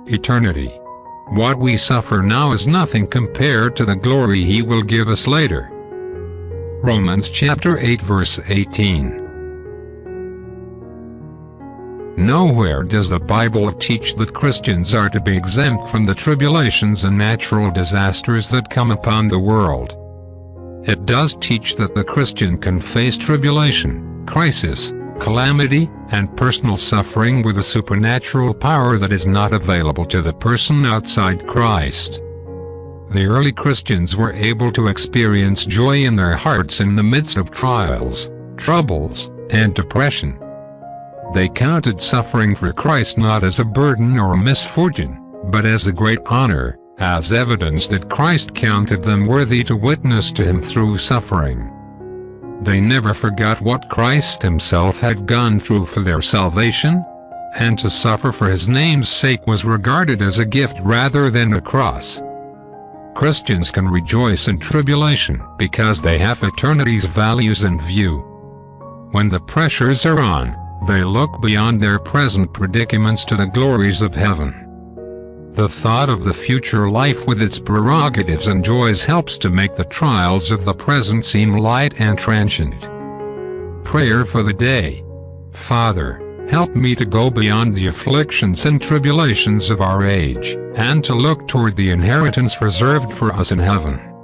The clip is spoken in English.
eternity. What we suffer now is nothing compared to the glory He will give us later. Romans chapter 8 verse 18. Nowhere does the Bible teach that Christians are to be exempt from the tribulations and natural disasters that come upon the world. It does teach that the Christian can face tribulation, crisis, calamity, and personal suffering with a supernatural power that is not available to the person outside Christ. The early Christians were able to experience joy in their hearts in the midst of trials, troubles, and depression. They counted suffering for Christ not as a burden or a misfortune, but as a great honor, as evidence that Christ counted them worthy to witness to Him through suffering. They never forgot what Christ Himself had gone through for their salvation, and to suffer for His name's sake was regarded as a gift rather than a cross. Christians can rejoice in tribulation because they have eternity's values in view. When the pressures are on, they look beyond their present predicaments to the glories of heaven. The thought of the future life with its prerogatives and joys helps to make the trials of the present seem light and transient. Prayer for the day. Father, help me to go beyond the afflictions and tribulations of our age, and to look toward the inheritance reserved for us in heaven.